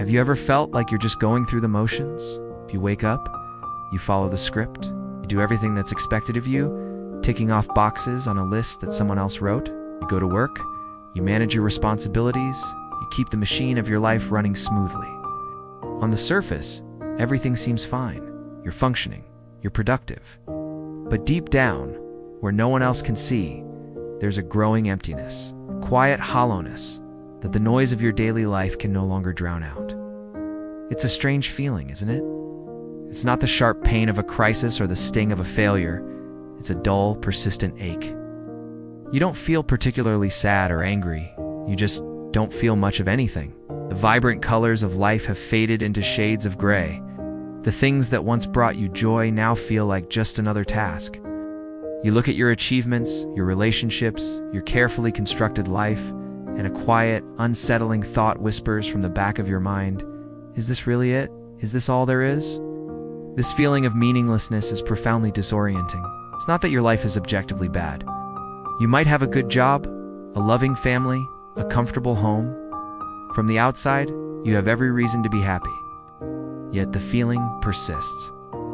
Have you ever felt like you're just going through the motions? If you wake up, you follow the script, you do everything that's expected of you, ticking off boxes on a list that someone else wrote. You go to work, you manage your responsibilities, you keep the machine of your life running smoothly. On the surface, everything seems fine. You're functioning, you're productive. But deep down, where no one else can see, there's a growing emptiness, a quiet hollowness that the noise of your daily life can no longer drown out. It's a strange feeling, isn't it? It's not the sharp pain of a crisis or the sting of a failure. It's a dull, persistent ache. You don't feel particularly sad or angry. You just don't feel much of anything. The vibrant colors of life have faded into shades of gray. The things that once brought you joy now feel like just another task. You look at your achievements, your relationships, your carefully constructed life, and a quiet, unsettling thought whispers from the back of your mind, "Is this really it? Is this all there is?" This feeling of meaninglessness is profoundly disorienting. It's not that your life is objectively bad. You might have a good job, a loving family, a comfortable home. From the outside, you have every reason to be happy. Yet the feeling persists.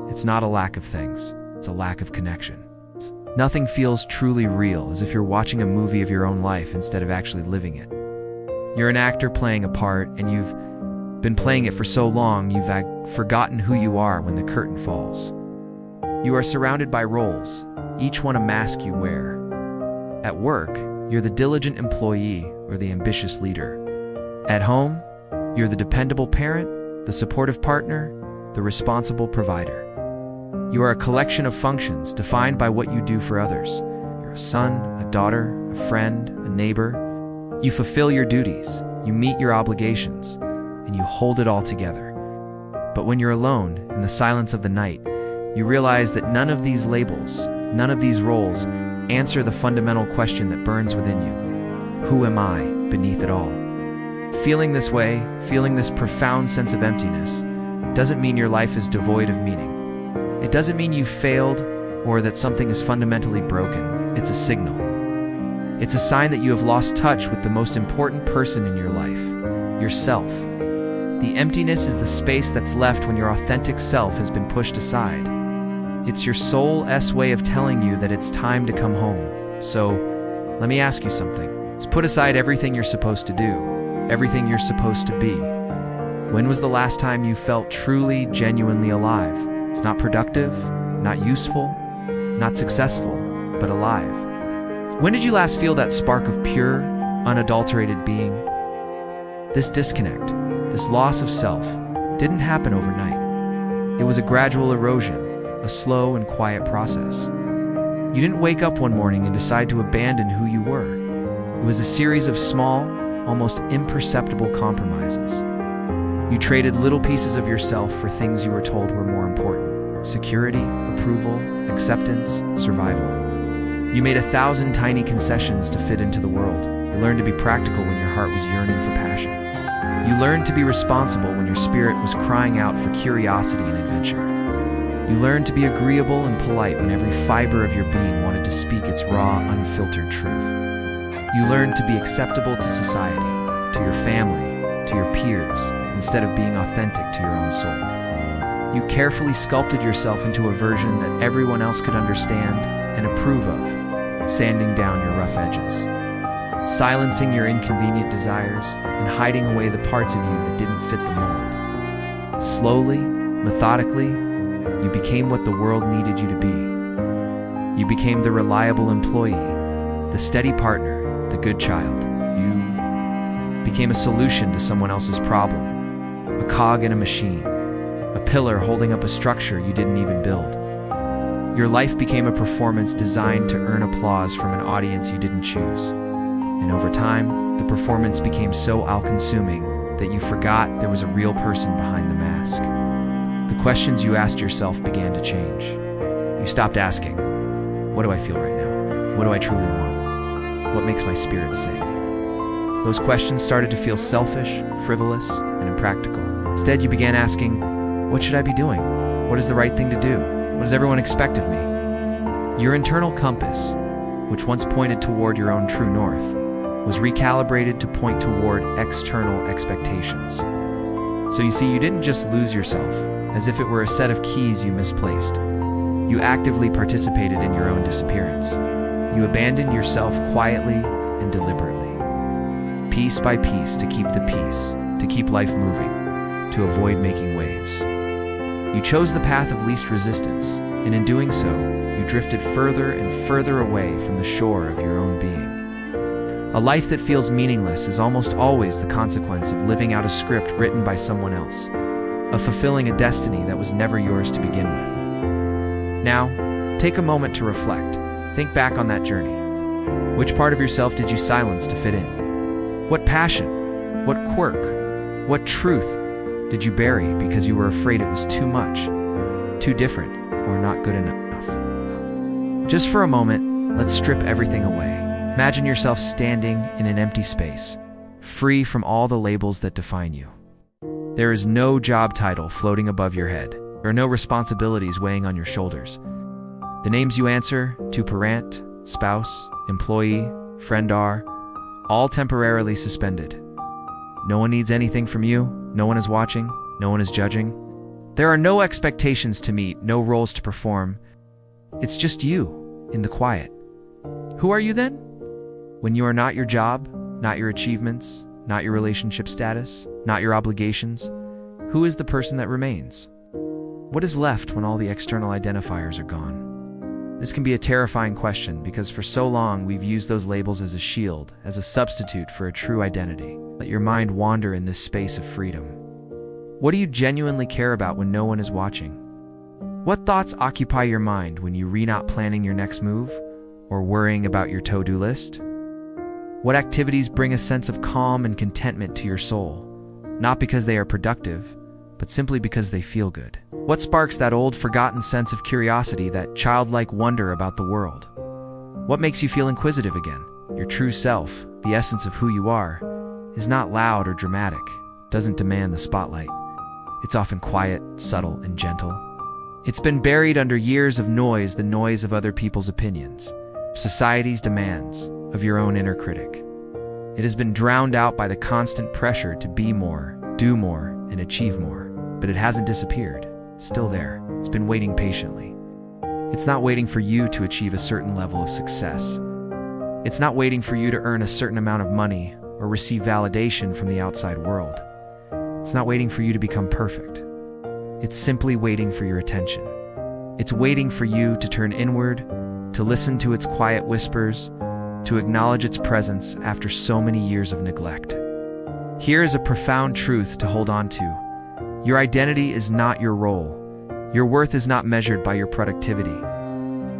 It's not a lack of things, it's a lack of connection. Nothing feels truly real, as if you're watching a movie of your own life instead of actually living it. You're an actor playing a part, and you've been playing it for so long you've forgotten who you are when the curtain falls. You are surrounded by roles, each one a mask you wear. At work, you're the diligent employee or the ambitious leader. At home, you're the dependable parent, the supportive partner, the responsible provider. You are a collection of functions defined by what you do for others. You're a son, a daughter, a friend, a neighbor. You fulfill your duties, you meet your obligations, and you hold it all together. But when you're alone, in the silence of the night, you realize that none of these labels, none of these roles, answer the fundamental question that burns within you. Who am I beneath it all? Feeling this way, feeling this profound sense of emptiness, doesn't mean your life is devoid of meaning. It doesn't mean you've failed or that something is fundamentally broken. It's a signal. It's a sign that you have lost touch with the most important person in your life, yourself. The emptiness is the space that's left when your authentic self has been pushed aside. It's your soul's way of telling you that it's time to come home. So, let me ask you something. Let's put aside everything you're supposed to do, everything you're supposed to be. When was the last time you felt truly, genuinely alive? It's not productive, not useful, not successful, but alive. When did you last feel that spark of pure, unadulterated being? This disconnect, this loss of self, didn't happen overnight. It was a gradual erosion, a slow and quiet process. You didn't wake up one morning and decide to abandon who you were. It was a series of small, almost imperceptible compromises. You traded little pieces of yourself for things you were told were more important: security, approval, acceptance, survival. You made 1,000 tiny concessions to fit into the world. You learned to be practical when your heart was yearning for passion. You learned to be responsible when your spirit was crying out for curiosity and adventure. You learned to be agreeable and polite when every fiber of your being wanted to speak its raw, unfiltered truth. You learned to be acceptable to society, to your family, to your peers, instead of being authentic to your own soul. You carefully sculpted yourself into a version that everyone else could understand and approve of, sanding down your rough edges, silencing your inconvenient desires, and hiding away the parts of you that didn't fit the mold. Slowly, methodically, you became what the world needed you to be. You became the reliable employee, the steady partner, the good child. You became a solution to someone else's problem, a cog in a machine, a pillar holding up a structure you didn't even build. Your life became a performance designed to earn applause from an audience you didn't choose. And over time, the performance became so all-consuming that you forgot there was a real person behind the mask. The questions you asked yourself began to change. You stopped asking, "What do I feel right now? What do I truly want? What makes my spirit sing?" Those questions started to feel selfish, frivolous, and impractical. Instead, you began asking, "What should I be doing? What is the right thing to do? What does everyone expect of me?" Your internal compass, which once pointed toward your own true north, was recalibrated to point toward external expectations. So you see, you didn't just lose yourself, as if it were a set of keys you misplaced. You actively participated in your own disappearance. You abandoned yourself quietly and deliberately, piece by piece, to keep the peace, to keep life moving, to avoid making waves. You chose the path of least resistance, and in doing so, you drifted further and further away from the shore of your own being. A life that feels meaningless is almost always the consequence of living out a script written by someone else, of fulfilling a destiny that was never yours to begin with. Now, take a moment to reflect. Think back on that journey. Which part of yourself did you silence to fit in? What passion, what quirk, what truth did you bury because you were afraid it was too much, too different, or not good enough? Just for a moment, let's strip everything away. Imagine yourself standing in an empty space, free from all the labels that define you. There is no job title floating above your head. There are no responsibilities weighing on your shoulders. The names you answer to, parent, spouse, employee, friend, are all temporarily suspended. No one needs anything from you. No one is watching. No one is judging. There are no expectations to meet, no roles to perform. It's just you in the quiet. Who are you then? When you are not your job, not your achievements, not your relationship status, not your obligations, who is the person that remains? What is left when all the external identifiers are gone? This can be a terrifying question because for so long we've used those labels as a shield, as a substitute for a true identity. Let your mind wander in this space of freedom. What do you genuinely care about when no one is watching? What thoughts occupy your mind when you're not planning your next move or worrying about your to-do list? What activities bring a sense of calm and contentment to your soul, not because they are productive, but simply because they feel good? What sparks that old, forgotten sense of curiosity, that childlike wonder about the world? What makes you feel inquisitive again? Your true self, the essence of who you are, is not loud or dramatic, doesn't demand the spotlight. It's often quiet, subtle, and gentle. It's been buried under years of noise, the noise of other people's opinions, society's demands, of your own inner critic. It has been drowned out by the constant pressure to be more, do more, and achieve more. But it hasn't disappeared. It's still there. It's been waiting patiently. It's not waiting for you to achieve a certain level of success. It's not waiting for you to earn a certain amount of money or receive validation from the outside world. It's not waiting for you to become perfect. It's simply waiting for your attention. It's waiting for you to turn inward, to listen to its quiet whispers, to acknowledge its presence after so many years of neglect. Here is a profound truth to hold on to. Your identity is not your role. Your worth is not measured by your productivity.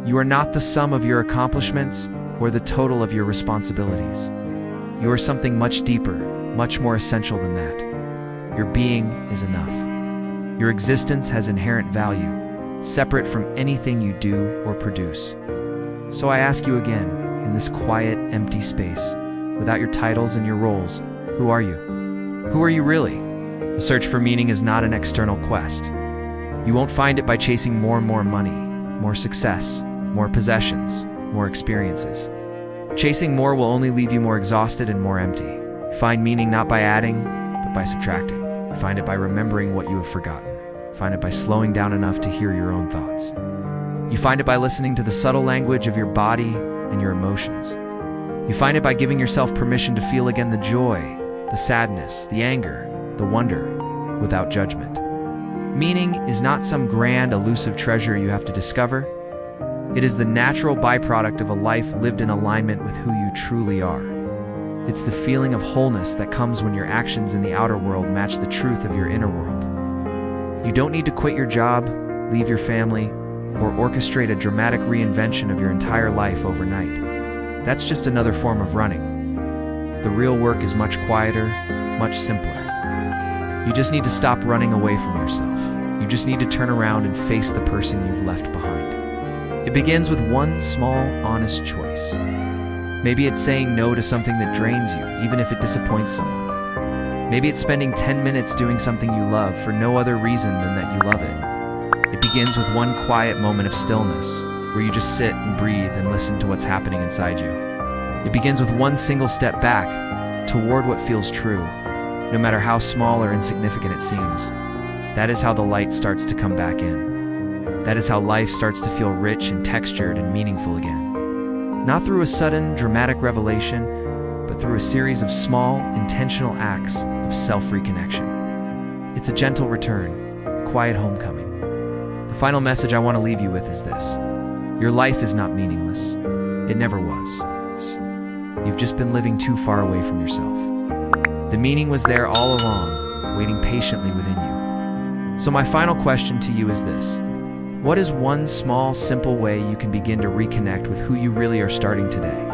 You are not the sum of your accomplishments or the total of your responsibilities. You are something much deeper, much more essential than that. Your being is enough. Your existence has inherent value, separate from anything you do or produce. So I ask you again, in this quiet, empty space, without your titles and your roles, who are you? Who are you really? The search for meaning is not an external quest. You won't find it by chasing more and more money, more success, more possessions, more experiences. Chasing more will only leave you more exhausted and more empty. You find meaning not by adding, but by subtracting. You find it by remembering what you have forgotten. You find it by slowing down enough to hear your own thoughts. You find it by listening to the subtle language of your body and your emotions. You find it by giving yourself permission to feel again the joy, the sadness, the anger, the wonder, without judgment. Meaning is not some grand, elusive treasure you have to discover. It is the natural byproduct of a life lived in alignment with who you truly are. It's the feeling of wholeness that comes when your actions in the outer world match the truth of your inner world. You don't need to quit your job, leave your family, or orchestrate a dramatic reinvention of your entire life overnight. That's just another form of running. The real work is much quieter, much simpler. You just need to stop running away from yourself. You just need to turn around and face the person you've left behind. It begins with one small, honest choice. Maybe it's saying no to something that drains you, even if it disappoints someone. Maybe it's spending 10 minutes doing something you love for no other reason than that you love it. It begins with one quiet moment of stillness, where you just sit and breathe and listen to what's happening inside you. It begins with one single step back toward what feels true, no matter how small or insignificant it seems. That is how the light starts to come back in. That is how life starts to feel rich and textured and meaningful again. Not through a sudden, dramatic revelation, but through a series of small, intentional acts of self-reconnection. It's a gentle return, a quiet homecoming. The final message I want to leave you with is this: your life is not meaningless. It never was. You've just been living too far away from yourself. The meaning was there all along, waiting patiently within you. So my final question to you is this: what is one small, simple way you can begin to reconnect with who you really are starting today?